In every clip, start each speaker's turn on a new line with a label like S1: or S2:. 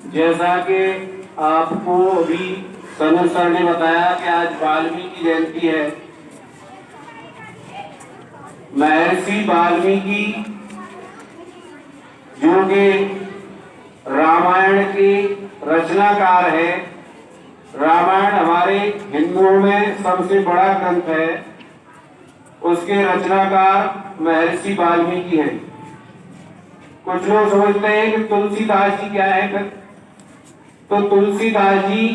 S1: जैसा कि आपको अभी सनु सर ने बताया कि आज वाल्मीकि जयंती है। महर्षि वाल्मीकि जो कि रामायण के रचनाकार है। रामायण हमारे हिंदुओं में सबसे बड़ा ग्रंथ है। उसके रचनाकार महर्षि वाल्मीकि हैं। कुछ लोग समझते हैं कि तुलसीदास जी क्या है, तो तुलसीदास जी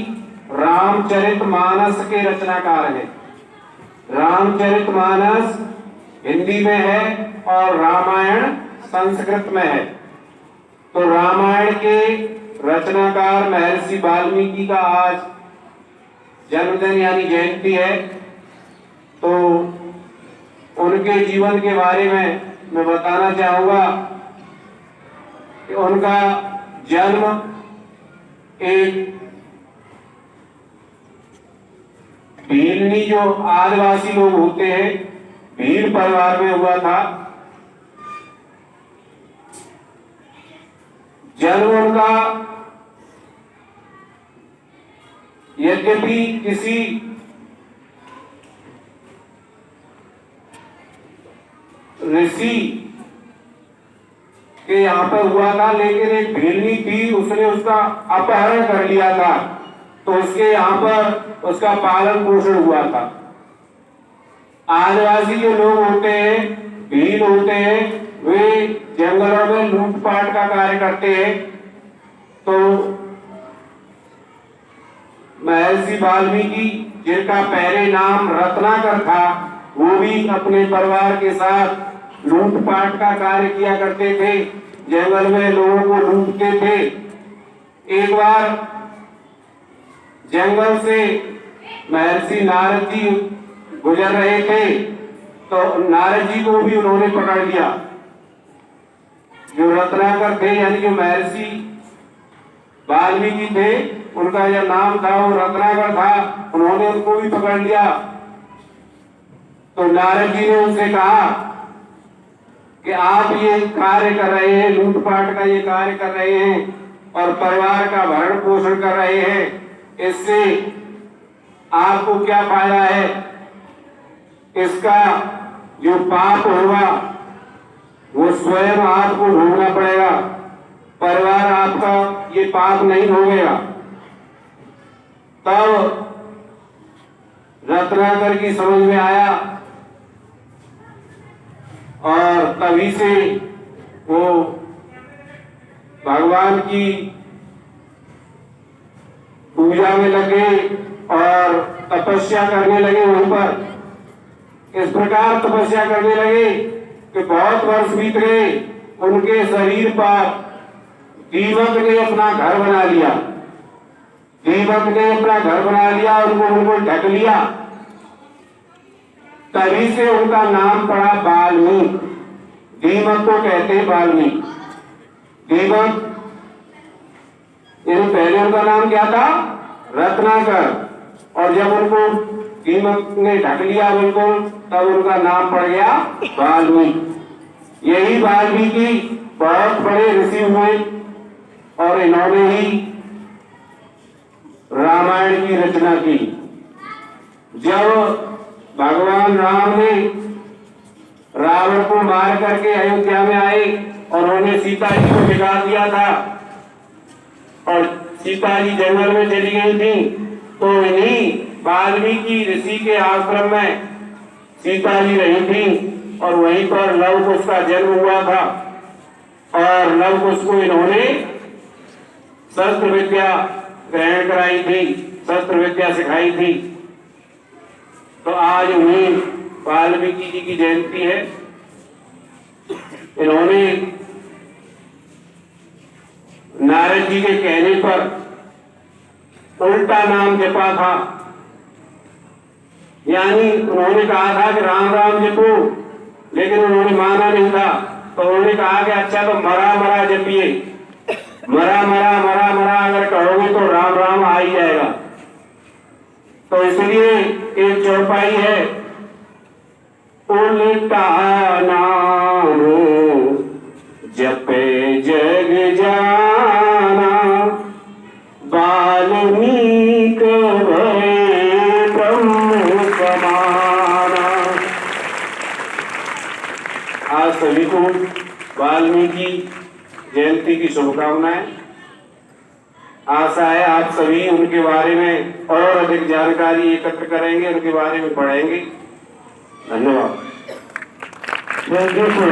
S1: रामचरितमानस के रचनाकार हैं। रामचरितमानस हिंदी में है और रामायण संस्कृत में है। तो रामायण के रचनाकार महर्षि वाल्मीकि का आज जन्मदिन यानी जयंती है। तो उनके जीवन के बारे में मैं बताना चाहूंगा कि उनका जन्म एक भीलनी जो आदिवासी लोग होते हैं भील परिवार में हुआ था। जन्म उनका यद्यपि किसी ऋषि के यहाँ पर हुआ था, लेकिन एक भीलनी थी, उसने उसका अपहरण कर लिया था। तो उसके यहाँ पर उसका पालन पोषण हुआ था। आदिवासी जो लोग होते हैं, भील होते हैं, वे जंगलों में लूटपाट का कार्य करते हैं। तो महर्षि वाल्मीकि जिनका पहले नाम रत्नाकर था, वो भी अपने परिवार के साथ लूटपाट का कार्य किया करते थे, जंगल में लोगों को लूटते थे। एक बार जंगल से महर्षि नारद जी गुजर रहे थे, तो नारद जी को भी उन्होंने पकड़ लिया। जो रत्नाकर थे यानी जो महर्षि वाल्मीकि थे, उनका जो नाम था वो रत्नाकर था, उन्होंने उनको भी पकड़ लिया। तो नारद जी ने उनसे कहा कि आप ये कार्य कर रहे हैं, लूटपाट का ये कार्य कर रहे हैं और परिवार का भरण पोषण कर रहे हैं, इससे आपको क्या फायदा है? इसका जो पाप होगा वो स्वयं आपको भोगना पड़ेगा, परिवार आपका ये पाप नहीं भोगेगा। तब रत्नाकर की समझ में आया और तभी से वो भगवान की पूजा में लगे और तपस्या करने लगे। वहीं पर इस प्रकार तपस्या करने लगे कि बहुत वर्ष बीत गए। उनके शरीर पर दीपक ने अपना घर बना लिया। दीपक ने अपना घर बना लिया और उनको ढक लिया। तभी से उनका नाम पड़ा वाल्मीकि। दीपक को कहते हैं वाल्मीकि। दीपक पहले उनका नाम क्या था? रत्नाकर। और जब उनको दीपक ने ढक लिया बिल्कुल, तब उनका नाम पड़ गया वाल्मीकि। यही वाल्मीकि बहुत बड़े ऋषि हुए और इन्होंने ही रामायण की रचना की। जब भगवान राम ने रावण को मार करके अयोध्या में आए और उन्होंने सीता जी को दिखा दिया था और सीता जी जंगल में चली गई थी, तो इन्हीं वाल्मीकि ऋषि के आश्रम में सीता जी रही थी और वहीं पर लव कुश का जन्म हुआ था। और लव कुश को इन्होंने शस्त्र विद्या ग्रहण कराई थी, शस्त्र विद्या सिखाई थी। तो आज उन्हीं वाल्मीकि जी की जयंती है। इन्होंने नारद जी के कहने पर उल्टा नाम जपा था, यानी उन्होंने कहा था कि राम राम जपो, लेकिन उन्होंने माना नहीं था। तो उन्होंने कहा कि अच्छा तो मरा मरा जपिए, मरा मरा मरा मरा अगर कहोगे तो राम राम आ ही जाएगा। तो इसलिए एक चौपाई है, उल्टा नाम जपे जग जाना, ब्रह्म समाना। आज सभी को वाल्मीकि जयंती की शुभकामनाएं। आशा है आप सभी उनके बारे में और अधिक जानकारी एकत्र करेंगे, उनके बारे में पढ़ेंगे। धन्यवाद।